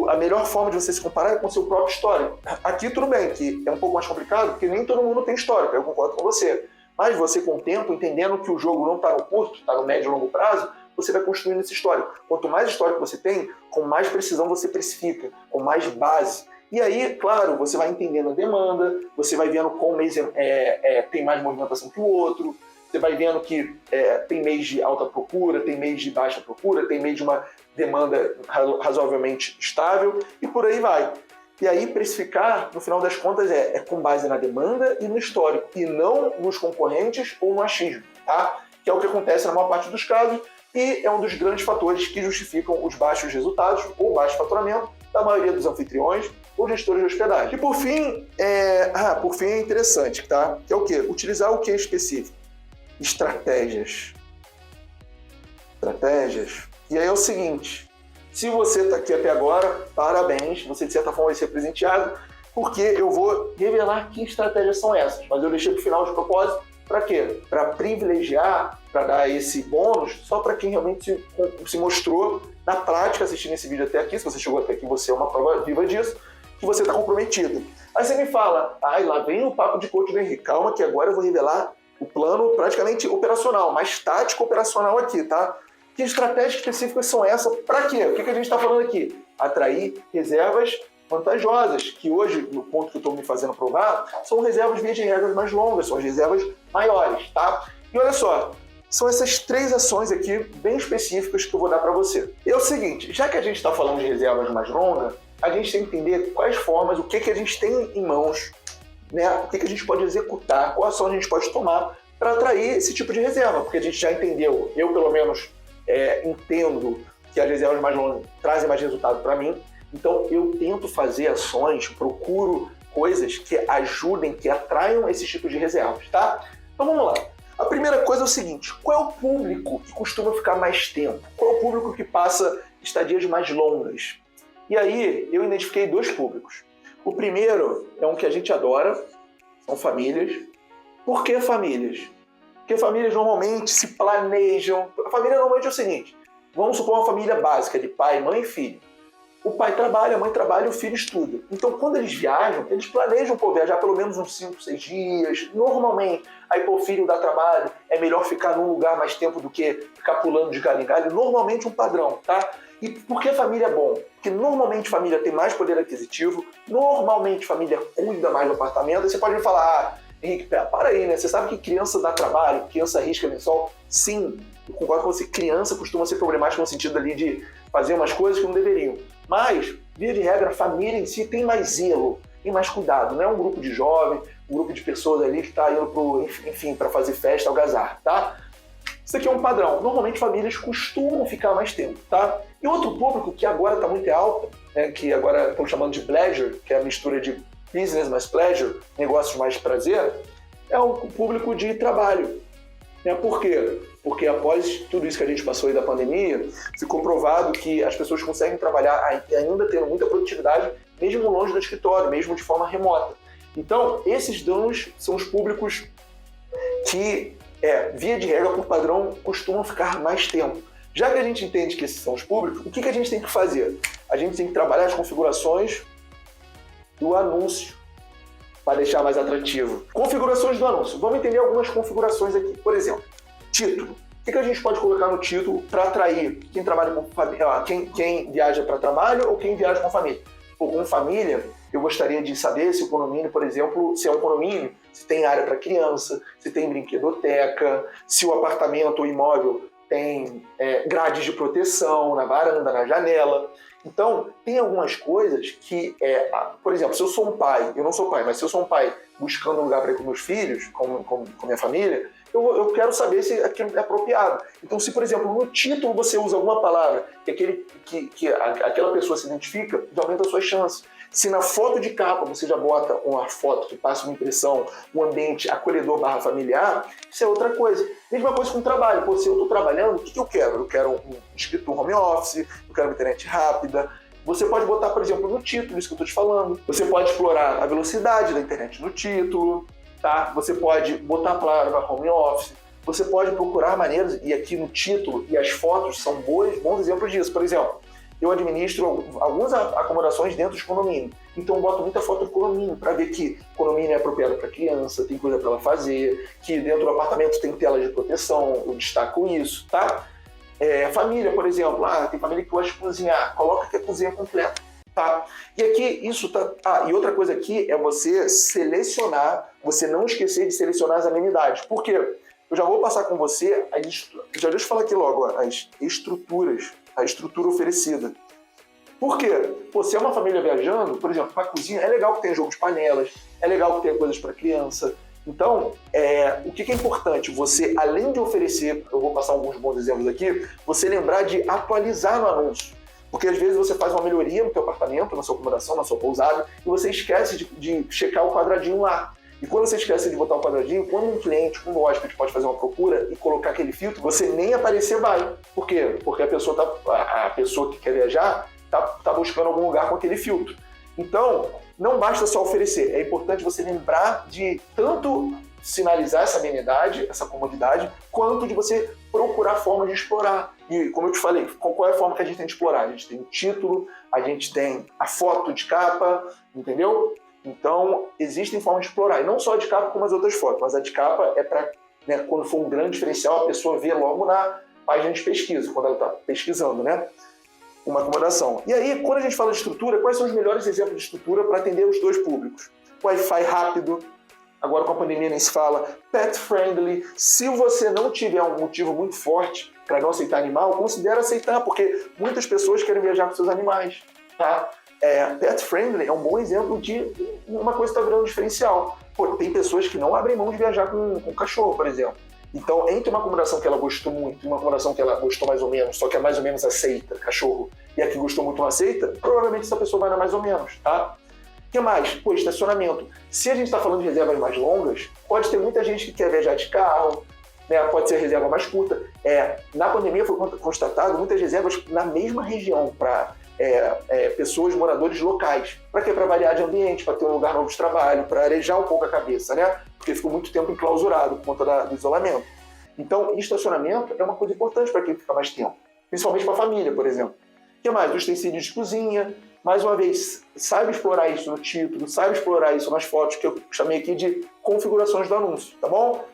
A melhor forma de você se comparar é com o seu próprio histórico. Aqui tudo bem, que é um pouco mais complicado, porque nem todo mundo tem histórico, eu concordo com você. Mas você, com o tempo, entendendo que o jogo não está no curto, está no médio e longo prazo, você vai construindo esse histórico. Quanto mais histórico você tem, com mais precisão você precifica, com mais base. E aí, claro, você vai entendendo a demanda, você vai vendo qual mês tem mais movimentação que o outro, você vai vendo que tem mês de alta procura, tem mês de baixa procura, tem mês de uma demanda razoavelmente estável e por aí vai. E aí precificar, no final das contas, é com base na demanda e no histórico, e não nos concorrentes ou no achismo, tá? Que é o que acontece na maior parte dos casos e é um dos grandes fatores que justificam os baixos resultados ou baixo faturamento da maioria dos anfitriões ou gestores de hospedagem. E por fim é interessante, tá? Que é o quê? Utilizar o que específico? Estratégias. E aí é o seguinte, se você está aqui até agora, parabéns, você de certa forma vai ser presenteado, porque eu vou revelar que estratégias são essas, mas eu deixei para o final de propósito, para quê? Para privilegiar, para dar esse bônus, só para quem realmente se mostrou na prática assistindo esse vídeo até aqui, se você chegou até aqui, você é uma prova viva disso, que você está comprometido. Aí você me fala, lá vem o papo de coach do Henrique, calma que agora eu vou revelar o plano praticamente operacional, mais tático operacional aqui, tá? Que estratégias específicas são essas? Para quê? O que a gente está falando aqui? Atrair reservas vantajosas, que hoje, no ponto que eu estou me fazendo provar, são reservas via de regras mais longas, são as reservas maiores, tá? E olha só, são essas 3 ações aqui, bem específicas, que eu vou dar para você. E é o seguinte, já que a gente está falando de reservas mais longas, a gente tem que entender quais formas, o que a gente tem em mãos, né? O que a gente pode executar, qual ação a gente pode tomar para atrair esse tipo de reserva, porque a gente já entendeu, eu pelo menos entendo que as reservas mais longas trazem mais resultado para mim, então eu tento fazer ações, procuro coisas que ajudem, que atraiam esse tipo de reservas, tá? Então vamos lá. A primeira coisa é o seguinte, qual é o público que costuma ficar mais tempo? Qual é o público que passa estadias mais longas? E aí eu identifiquei 2 públicos. O primeiro é um que a gente adora, são famílias. Por que famílias? Porque famílias normalmente se planejam. A família normalmente é o seguinte, vamos supor uma família básica de pai, mãe e filho. O pai trabalha, a mãe trabalha e o filho estuda. Então, quando eles viajam, eles planejam viajar pelo menos uns 5, 6 dias. Normalmente, aí o filho dá trabalho, é melhor ficar num lugar mais tempo do que ficar pulando de galho em galho. Normalmente um padrão, tá? E por que família é bom? Porque normalmente família tem mais poder aquisitivo, normalmente família cuida mais do apartamento. Aí você pode me falar, Henrique, para aí, né? Você sabe que criança dá trabalho, criança risca lençol? Sim, eu concordo com você. Criança costuma ser problemática no sentido ali de fazer umas coisas que não deveriam. Mas, via de regra, a família em si tem mais zelo, tem mais cuidado. Não é um grupo de jovens, um grupo de pessoas ali que está indo para fazer festa, algazarra, tá? Isso aqui é um padrão. Normalmente famílias costumam ficar mais tempo, tá? E outro público que agora está muito alto, né, que agora estão chamando de pleasure, que é a mistura de business mais pleasure, negócios mais prazer, é o público de trabalho. Por quê? Porque após tudo isso que a gente passou aí da pandemia, ficou provado que as pessoas conseguem trabalhar ainda tendo muita produtividade, mesmo longe do escritório, mesmo de forma remota. Então, esses danos são os públicos que, via de regra, por padrão, costumam ficar mais tempo. Já que a gente entende que esses são os públicos, o que a gente tem que fazer? A gente tem que trabalhar as configurações do anúncio para deixar mais atrativo. Configurações do anúncio. Vamos entender algumas configurações aqui. Por exemplo, título. O que a gente pode colocar no título para atrair quem trabalha com família, quem viaja para trabalho ou quem viaja com família? Com família, eu gostaria de saber se o condomínio, por exemplo, se é um condomínio, se tem área para criança, se tem brinquedoteca, se o apartamento ou imóvel tem grades de proteção na varanda, na janela. Então, tem algumas coisas que, por exemplo, se eu sou um pai, eu não sou pai, mas se eu sou um pai buscando um lugar para ir com meus filhos, com minha família, eu quero saber se aquilo é apropriado. Então, se, por exemplo, no título você usa alguma palavra que aquela pessoa se identifica, já aumenta as suas chances. Se na foto de capa você já bota uma foto que passa uma impressão, um ambiente acolhedor / familiar, isso é outra coisa. Mesma coisa com o trabalho. Pô, se eu estou trabalhando, o que eu quero? Eu quero um escritor home office, eu quero uma internet rápida. Você pode botar, por exemplo, no título, isso que eu estou te falando. Você pode explorar a velocidade da internet no título, tá? Você pode botar a palavra home office. Você pode procurar maneiras, e aqui no título e as fotos são bons exemplos disso. Por exemplo, eu administro algumas acomodações dentro de condomínio. Então eu boto muita foto do condomínio para ver que o condomínio é apropriado para criança, tem coisa para ela fazer, que dentro do apartamento tem tela de proteção, eu destaco isso, tá? Família, por exemplo, tem família que gosta de cozinhar, coloca que é cozinha completa, tá? E aqui isso tá. E outra coisa aqui é você selecionar, você não esquecer de selecionar as amenidades. Por quê? Eu já vou passar com você, já deixa eu falar aqui logo, as estruturas, a estrutura oferecida. Por quê? Pô, se é uma família viajando, por exemplo, para cozinha, é legal que tenha jogo de panelas, é legal que tenha coisas para criança. Então, o que é importante? Você, além de oferecer, eu vou passar alguns bons exemplos aqui, você lembrar de atualizar no anúncio. Porque às vezes você faz uma melhoria no seu apartamento, na sua acomodação, na sua pousada, e você esquece de checar o quadradinho lá. E quando você esquece de botar o quadradinho, quando um cliente, um hóspede pode fazer uma procura e colocar aquele filtro, você nem aparecer vai. Por quê? Porque a pessoa que quer viajar tá buscando algum lugar com aquele filtro. Então, não basta só oferecer, é importante você lembrar de tanto sinalizar essa amenidade, essa comodidade, quanto de você procurar formas de explorar. E como eu te falei, qual é a forma que a gente tem de explorar? A gente tem o título, a gente tem a foto de capa, entendeu? Então, existem formas de explorar. E não só a de capa como as outras fotos, mas a de capa é para, quando for um grande diferencial, a pessoa vê logo na página de pesquisa, quando ela está pesquisando, né? Uma acomodação. E aí, quando a gente fala de estrutura, quais são os melhores exemplos de estrutura para atender os dois públicos? Wi-Fi rápido, agora com a pandemia nem se fala, pet friendly. Se você não tiver um motivo muito forte para não aceitar animal, considere aceitar, porque muitas pessoas querem viajar com seus animais, tá? Pet friendly é um bom exemplo de uma coisa que está virando diferencial. Pô, tem pessoas que não abrem mão de viajar com cachorro, por exemplo. Então, entre uma acomodação que ela gostou muito e uma acomodação que ela gostou mais ou menos, só que é mais ou menos aceita, cachorro, e a que gostou muito não aceita, provavelmente essa pessoa vai na mais ou menos, tá? O que mais? Pô, estacionamento. Se a gente está falando de reservas mais longas, pode ter muita gente que quer viajar de carro, né? Pode ser reserva mais curta. Na pandemia foi constatado muitas reservas na mesma região para pessoas, moradores locais. Para quê? Para variar de ambiente, para ter um lugar novo de trabalho, para arejar um pouco a cabeça, né? Porque ficou muito tempo enclausurado por conta do isolamento. Então, estacionamento é uma coisa importante para quem fica mais tempo. Principalmente para a família, por exemplo. O que mais? Os utensílios de cozinha. Mais uma vez, saiba explorar isso no título, saiba explorar isso nas fotos que eu chamei aqui de configurações do anúncio, tá bom?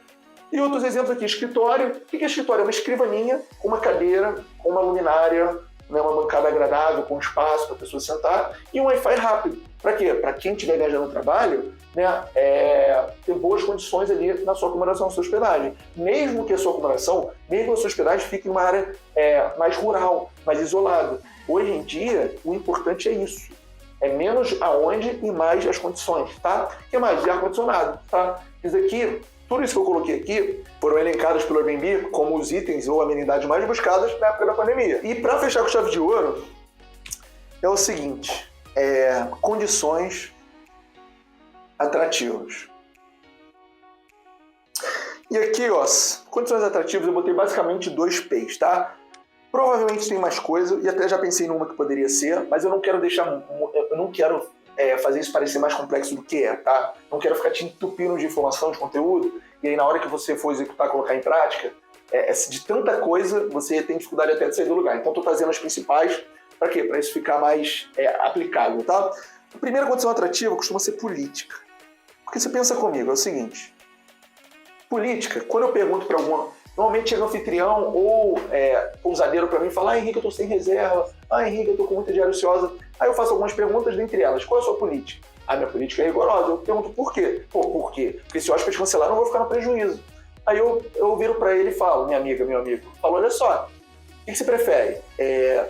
E outros exemplos aqui, escritório. O que é escritório? É uma escrivaninha com uma cadeira, com uma luminária, né, uma bancada agradável, com espaço para a pessoa sentar, e um Wi-Fi rápido. Para quê? Para quem estiver viajando no trabalho, né, ter boas condições ali na sua acomodação, na sua hospedagem. Mesmo que a sua acomodação, mesmo a sua hospedagem fique em uma área mais rural, mais isolada. Hoje em dia, o importante é isso. É menos aonde e mais as condições, tá? O que mais? De ar-condicionado, tá? Isso aqui, tudo isso que eu coloquei aqui foram elencados pelo Airbnb como os itens ou amenidades mais buscadas na época da pandemia. E para fechar com chave de ouro, é o seguinte, condições atrativas. E aqui, ó, condições atrativas eu botei basicamente 2 P's, tá? Provavelmente tem mais coisa, e até já pensei numa que poderia ser, mas eu não quero fazer isso parecer mais complexo do que tá? Não quero ficar te entupindo de informação, de conteúdo, e aí na hora que você for executar, colocar em prática, de tanta coisa, você tem dificuldade até de sair do lugar. Então estou trazendo as principais, para quê? Para isso ficar mais aplicável, tá? A primeira condição atrativa costuma ser política. Porque você pensa comigo, é o seguinte, política, quando eu pergunto para alguma... Normalmente chega um anfitrião ou pousadeiro para mim e fala: Henrique, eu estou sem reserva. Henrique, eu estou com muita diária ociosa. Aí eu faço algumas perguntas, dentre elas, qual é a sua política? Minha política é rigorosa. Eu pergunto por quê? Por quê? Porque se o hóspede cancelar, eu não vou ficar no prejuízo. Aí eu viro para ele e falo: minha amiga, meu amigo, olha só, o que você prefere?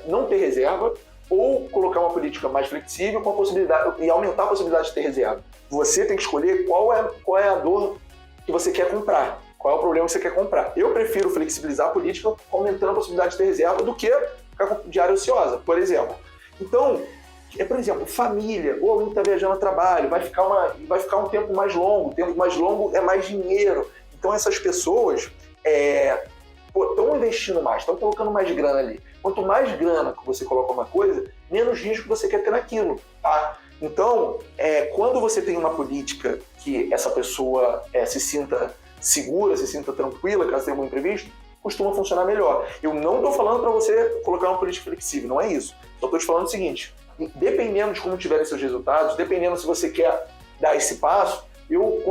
Não ter reserva ou colocar uma política mais flexível com a possibilidade, e aumentar a possibilidade de ter reserva? Você tem que escolher qual é a dor que você quer comprar. qual é o problema que você quer comprar. Eu prefiro flexibilizar a política aumentando a possibilidade de ter reserva do que ficar com diária ociosa, por exemplo. Então, por exemplo, família, ou alguém que está viajando a trabalho, vai ficar um tempo mais longo. O tempo mais longo é mais dinheiro. Então essas pessoas estão investindo mais, estão colocando mais grana ali. Quanto mais grana que você coloca uma coisa, menos risco você quer ter naquilo, tá? Então, quando você tem uma política que essa pessoa se sinta segura, se sinta tranquila, caso tenha um imprevisto, costuma funcionar melhor. Eu não estou falando para você colocar uma política flexível, não é isso. Só estou te falando o seguinte, dependendo de como tiverem seus resultados, dependendo se você quer dar esse passo, eu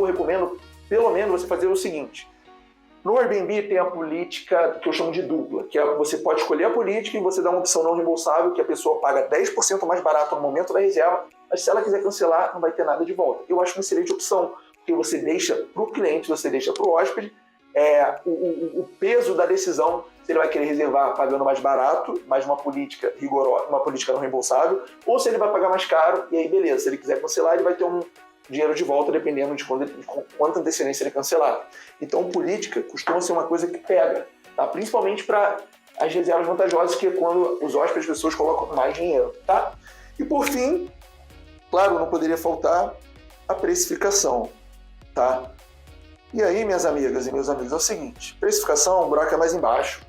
recomendo pelo menos você fazer o seguinte. No Airbnb tem a política que eu chamo de dupla, que você pode escolher a política e você dá uma opção não reembolsável, que a pessoa paga 10% mais barato no momento da reserva, mas se ela quiser cancelar, não vai ter nada de volta. Eu acho uma excelente opção, porque você deixa para o cliente, você deixa para o hóspede o peso da decisão, se ele vai querer reservar pagando mais barato, mais uma política rigorosa, uma política não reembolsável, ou se ele vai pagar mais caro, e aí beleza, se ele quiser cancelar, ele vai ter um dinheiro de volta, dependendo de quanta antecedência ele cancelar. Então, política costuma ser uma coisa que pega, tá? Principalmente para as reservas vantajosas, que é quando os hóspedes, as pessoas colocam mais dinheiro, tá? E por fim, claro, não poderia faltar a precificação, tá? E aí, minhas amigas e meus amigos, é o seguinte, precificação, o buraco é mais embaixo,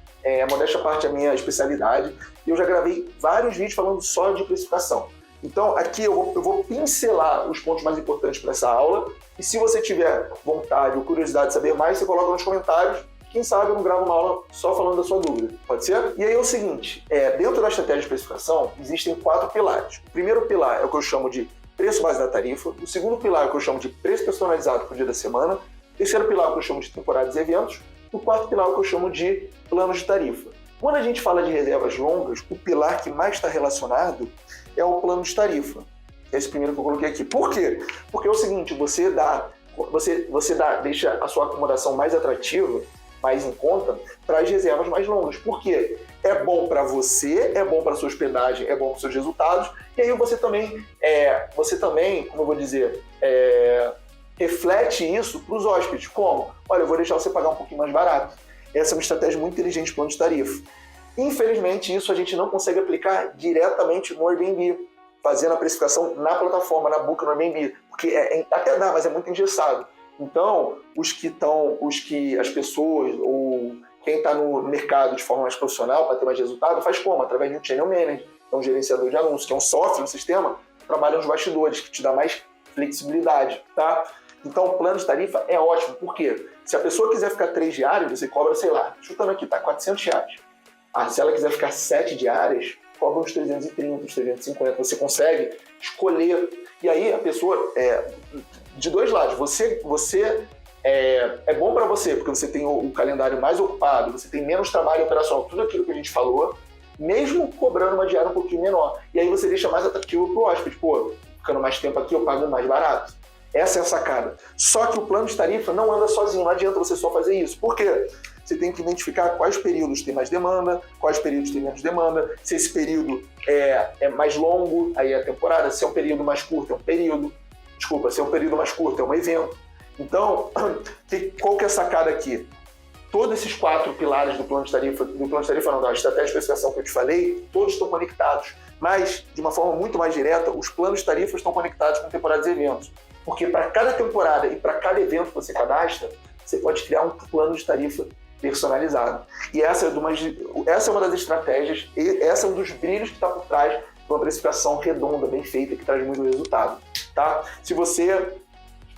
modéstia à parte, é a minha especialidade, e eu já gravei vários vídeos falando só de precificação. Então, aqui eu vou pincelar os pontos mais importantes para essa aula, e se você tiver vontade ou curiosidade de saber mais, você coloca nos comentários. Quem sabe eu não gravo uma aula só falando da sua dúvida, pode ser? E aí é o seguinte, dentro da estratégia de precificação, existem 4 pilares. O primeiro pilar é o que eu chamo de preço base da tarifa, o segundo pilar é o que eu chamo de preço personalizado por dia da semana, o terceiro pilar é o que eu chamo de temporadas e eventos, e o quarto pilar é o que eu chamo de planos de tarifa. Quando a gente fala de reservas longas, o pilar que mais está relacionado é o plano de tarifa. Esse primeiro que eu coloquei aqui. Por quê? Porque é o seguinte, você deixa a sua acomodação mais atrativa, mais em conta, para as reservas mais longas. Por quê? É bom para você, é bom para a sua hospedagem, é bom para os seus resultados, e aí você também, como eu vou dizer, reflete isso para os hóspedes. Como? Olha, eu vou deixar você pagar um pouquinho mais barato. Essa é uma estratégia muito inteligente de plano de tarifa. Infelizmente, isso a gente não consegue aplicar diretamente no Airbnb, fazendo a precificação na plataforma, na Booking no Airbnb, porque até dá, mas é muito engessado. Então, as pessoas ou quem está no mercado de forma mais profissional para ter mais resultado, faz como? Através de um channel manager, que é um gerenciador de anúncios, que é um software, um sistema, que trabalha nos bastidores, que te dá mais flexibilidade, tá? Então, o plano de tarifa é ótimo, por quê? Se a pessoa quiser ficar 3 diárias, você cobra, sei lá, chutando aqui, tá, R$400. Se ela quiser ficar 7 diárias, cobra uns 330, uns 350, você consegue escolher. E aí a pessoa, de dois lados, é bom para você, porque você tem o calendário mais ocupado, você tem menos trabalho operacional, tudo aquilo que a gente falou, mesmo cobrando uma diária um pouquinho menor. E aí você deixa mais atrativo para o hóspede. Pô, ficando mais tempo aqui, eu pago mais barato. Essa é a sacada. Só que o plano de tarifa não anda sozinho, não adianta você só fazer isso. Por quê? Você tem que identificar quais períodos tem mais demanda, quais períodos tem menos demanda, se esse período é mais longo, aí é a temporada, se é um período mais curto, é um período. Desculpa, se é um período mais curto, é um evento. Então, qual que é a sacada aqui? Todos esses 4 pilares do plano de tarifa não, da estratégia de especificação que eu te falei, todos estão conectados. Mas, de uma forma muito mais direta, os planos de tarifa estão conectados com temporadas e eventos. Porque para cada temporada e para cada evento que você cadastra, você pode criar um plano de tarifa personalizado. E essa é uma das estratégias, essa é um dos brilhos que está por trás de uma precificação redonda, bem feita, que traz muito resultado. Tá? Se você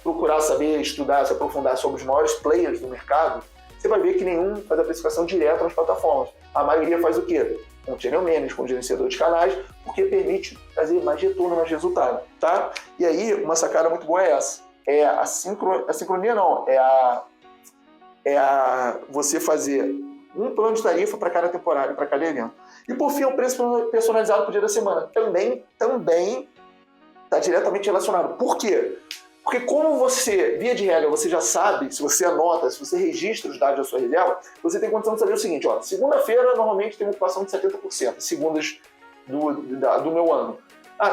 procurar saber, estudar, se aprofundar sobre os maiores players do mercado, você vai ver que nenhum faz a precificação direta nas plataformas. A maioria faz o quê? Com channel manager, com gerenciador de canais, porque permite trazer mais retorno, mais resultado. Tá? E aí, uma sacada muito boa é essa. A sincronia não, você fazer um plano de tarifa para cada temporada, para cada evento. E por fim, o preço personalizado por dia da semana. Também está diretamente relacionado. Por quê? Porque como você, via de regra, você já sabe, se você anota, se você registra os dados da sua reserva, você tem condição de saber o seguinte, segunda-feira normalmente tem uma ocupação de 70%, segundas do meu ano.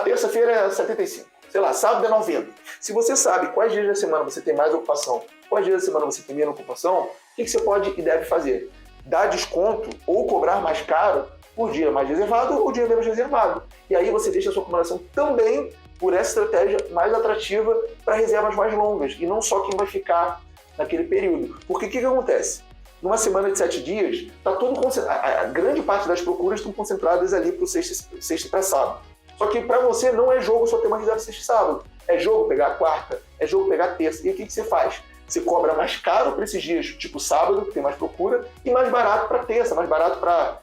Terça-feira é 75%, sei lá, sábado é 90%. Se você sabe quais dias da semana você tem mais ocupação ou às vezes a semana você termina a ocupação, o que você pode e deve fazer? Dar desconto ou cobrar mais caro por dia mais reservado ou dia menos reservado. E aí você deixa a sua acumulação também, por essa estratégia, mais atrativa para reservas mais longas, e não só quem vai ficar naquele período. Porque o que acontece? Numa semana de 7 dias, tá tudo a grande parte das procuras estão concentradas ali para o sexta para sábado. Só que para você não é jogo só ter uma reserva sexta e sábado. É jogo pegar a quarta, é jogo pegar a terça. E o que você faz? Você cobra mais caro para esses dias, tipo sábado, que tem mais procura, e mais barato para terça, mais barato para,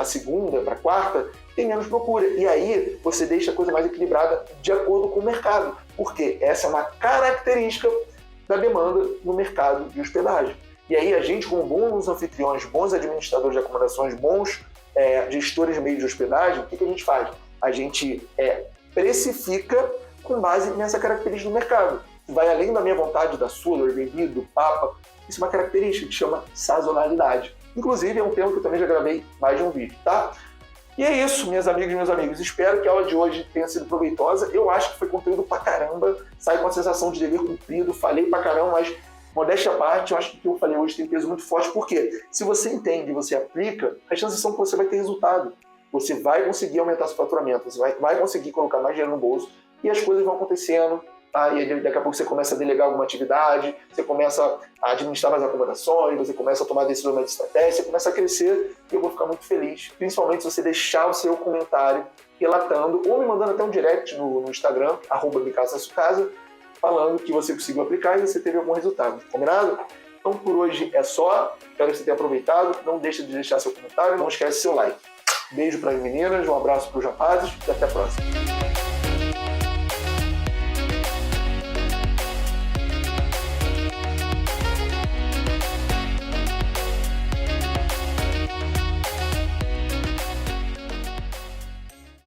segunda, para quarta, que tem menos procura. E aí você deixa a coisa mais equilibrada de acordo com o mercado. Porque essa é uma característica da demanda no mercado de hospedagem. E aí a gente, como bons anfitriões, bons administradores de acomodações, bons gestores de meio de hospedagem, o que a gente faz? A gente precifica com base nessa característica do mercado. Vai além da minha vontade, da sua, do Airbnb, do Papa. Isso é uma característica que chama sazonalidade. Inclusive, é um termo que eu também já gravei mais de um vídeo, tá? E é isso, minhas amigas e meus amigos. Espero que a aula de hoje tenha sido proveitosa. Eu acho que foi conteúdo pra caramba. Saí com a sensação de dever cumprido. Falei pra caramba, mas modéstia à parte, eu acho que o que eu falei hoje tem peso muito forte. Porque se você entende e você aplica, as chances são que você vai ter resultado. Você vai conseguir aumentar seu faturamento. Você vai conseguir colocar mais dinheiro no bolso. E as coisas vão acontecendo. Tá? E daqui a pouco você começa a delegar alguma atividade, você começa a administrar mais acomodações, você começa a tomar decisões mais de estratégia, você começa a crescer e eu vou ficar muito feliz. Principalmente se você deixar o seu comentário relatando ou me mandando até um direct no Instagram, @micasasucasa, falando que você conseguiu aplicar e você teve algum resultado. Combinado? Então por hoje é só. Espero que você tenha aproveitado. Não deixe de deixar seu comentário, não esquece seu like. Beijo para as meninas, um abraço para os rapazes e até a próxima.